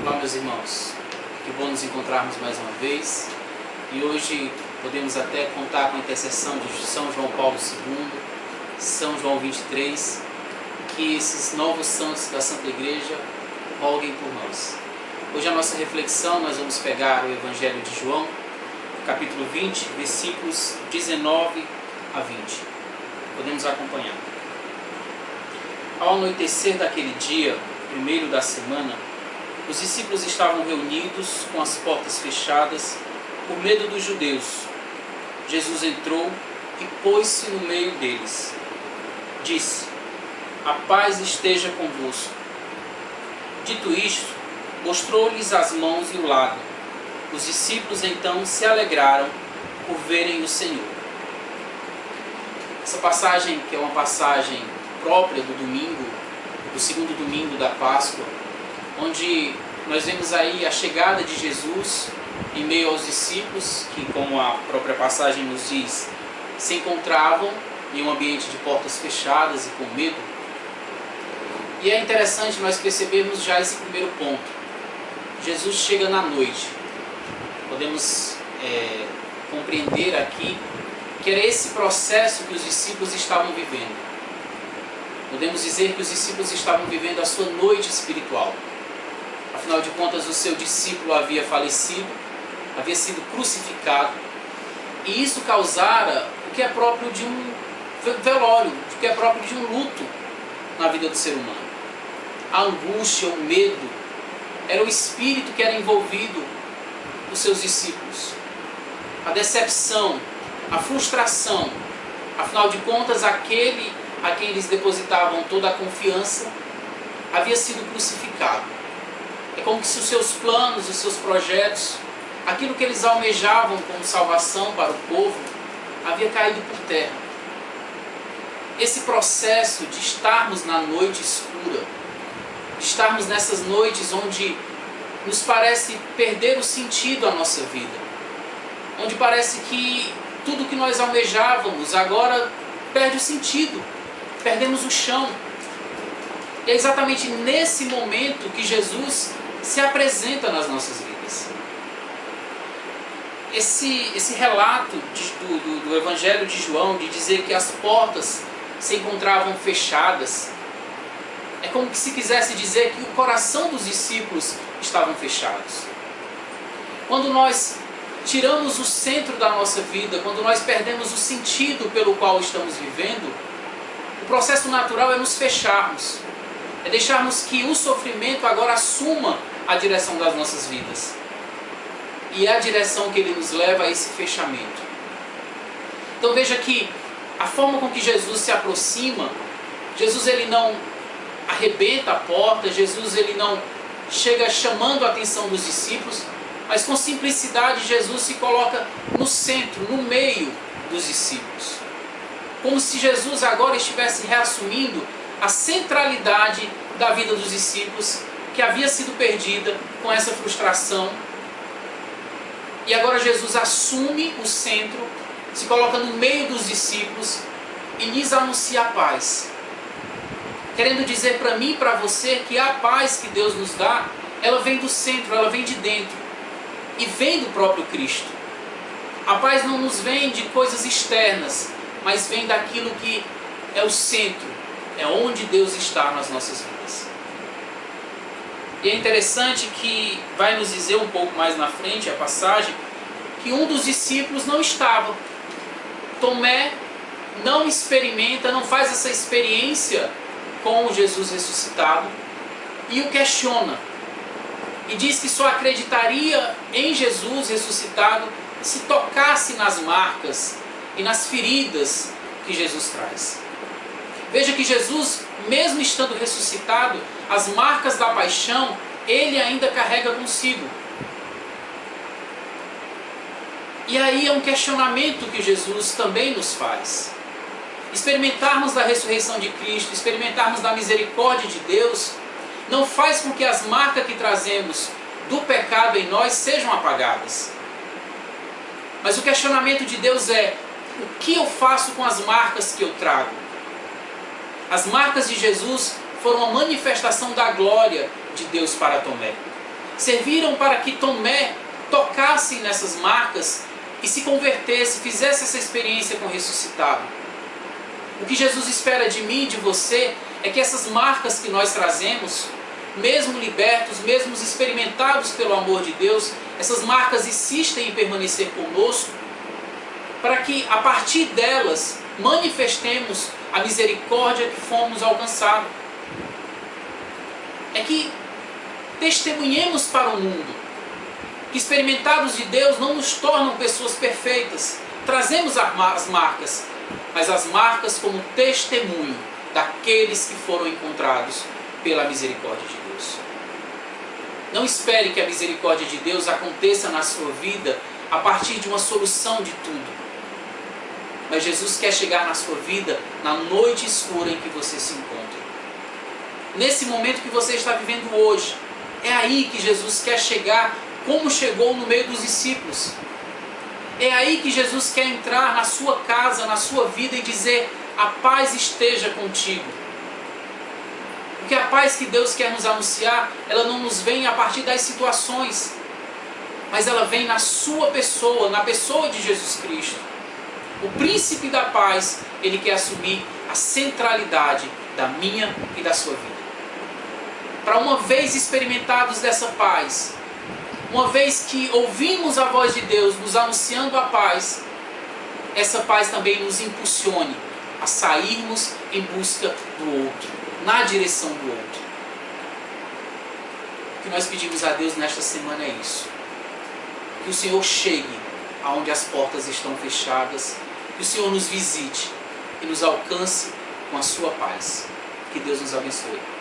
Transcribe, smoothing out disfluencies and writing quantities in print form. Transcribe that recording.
Olá, meus irmãos, que bom nos encontrarmos mais uma vez, e hoje podemos até contar com a intercessão de São João Paulo II, São João 23, que esses novos santos da Santa Igreja roguem por nós. Hoje a nossa reflexão, nós vamos pegar o Evangelho de João, capítulo 20, versículos 19 a 20. Podemos acompanhar. Ao anoitecer daquele dia, primeiro da semana, os discípulos estavam reunidos com as portas fechadas por medo dos judeus. Jesus entrou e pôs-se no meio deles. Disse: "A paz esteja convosco." Dito isto, mostrou-lhes as mãos e o lado. Os discípulos então se alegraram por verem o Senhor. Essa passagem, que é uma passagem própria do domingo, do segundo domingo da Páscoa, onde nós vemos aí a chegada de Jesus em meio aos discípulos, que, como a própria passagem nos diz, se encontravam em um ambiente de portas fechadas e com medo. E é interessante nós percebermos já esse primeiro ponto. Jesus chega na noite. Podemos compreender aqui que era esse processo que os discípulos estavam vivendo. Podemos dizer que os discípulos estavam vivendo a sua noite espiritual. Afinal de contas, o seu discípulo havia falecido, havia sido crucificado, e isso causara o que é próprio de um velório, o que é próprio de um luto na vida do ser humano. A angústia, o medo, era o espírito que era envolvido dos seus discípulos. A decepção, a frustração, afinal de contas, aquele a quem eles depositavam toda a confiança havia sido crucificado. É como se os seus planos, os seus projetos, aquilo que eles almejavam como salvação para o povo, havia caído por terra. Esse processo de estarmos na noite escura, de estarmos nessas noites onde nos parece perder o sentido à nossa vida, onde parece que tudo que nós almejávamos agora perde o sentido, perdemos o chão. E é exatamente nesse momento que Jesus se apresenta nas nossas vidas. Esse relato do Evangelho de João, de dizer que as portas se encontravam fechadas, é como que se quisesse dizer que o coração dos discípulos estavam fechados. Quando nós tiramos o centro da nossa vida, quando nós perdemos o sentido pelo qual estamos vivendo, o processo natural é nos fecharmos, é deixarmos que o sofrimento agora assuma a direção das nossas vidas. E é a direção que ele nos leva a esse fechamento. Então veja que a forma com que Jesus se aproxima, Jesus ele não arrebenta a porta, Jesus ele não chega chamando a atenção dos discípulos, mas com simplicidade Jesus se coloca no centro, no meio dos discípulos. Como se Jesus agora estivesse reassumindo a centralidade da vida dos discípulos, que havia sido perdida com essa frustração. E agora Jesus assume o centro, se coloca no meio dos discípulos e lhes anuncia a paz. Querendo dizer para mim e para você que a paz que Deus nos dá, ela vem do centro, ela vem de dentro. E vem do próprio Cristo. A paz não nos vem de coisas externas, mas vem daquilo que é o centro, é onde Deus está nas nossas vidas. E é interessante que vai nos dizer um pouco mais na frente a passagem, que um dos discípulos não estava. Tomé não experimenta, não faz essa experiência com o Jesus ressuscitado e o questiona. E diz que só acreditaria em Jesus ressuscitado se tocasse nas marcas e nas feridas que Jesus traz. Veja que Jesus, mesmo estando ressuscitado, as marcas da paixão, ele ainda carrega consigo. E aí é um questionamento que Jesus também nos faz. Experimentarmos da ressurreição de Cristo, experimentarmos da misericórdia de Deus, não faz com que as marcas que trazemos do pecado em nós sejam apagadas. Mas o questionamento de Deus é: o que eu faço com as marcas que eu trago? As marcas de Jesus foram a manifestação da glória de Deus para Tomé. serviram para que Tomé tocasse nessas marcas e se convertesse, fizesse essa experiência com o ressuscitado. O que Jesus espera de mim e de você é que essas marcas que nós trazemos, mesmo libertos, mesmo experimentados pelo amor de Deus, essas marcas insistem em permanecer conosco, para que a partir delas manifestemos a misericórdia que fomos alcançados. É que testemunhemos para o mundo que experimentados de Deus não nos tornam pessoas perfeitas. Trazemos as marcas, mas as marcas como testemunho daqueles que foram encontrados pela misericórdia de Deus. Não espere que a misericórdia de Deus aconteça na sua vida a partir de uma solução de tudo. Mas Jesus quer chegar na sua vida na noite escura em que você se encontra. Nesse momento que você está vivendo hoje, é aí que Jesus quer chegar como chegou no meio dos discípulos. É aí que Jesus quer entrar na sua casa, na sua vida e dizer: a paz esteja contigo. Porque a paz que Deus quer nos anunciar, ela não nos vem a partir das situações, mas ela vem na sua pessoa, na pessoa de Jesus Cristo. O príncipe da paz, ele quer assumir a centralidade da minha e da sua vida. Para uma vez experimentados dessa paz, uma vez que ouvimos a voz de Deus nos anunciando a paz, essa paz também nos impulsione a sairmos em busca do outro, na direção do outro. O que nós pedimos a Deus nesta semana é isso: que o Senhor chegue aonde as portas estão fechadas, que o Senhor nos visite e nos alcance com a sua paz. Que Deus nos abençoe.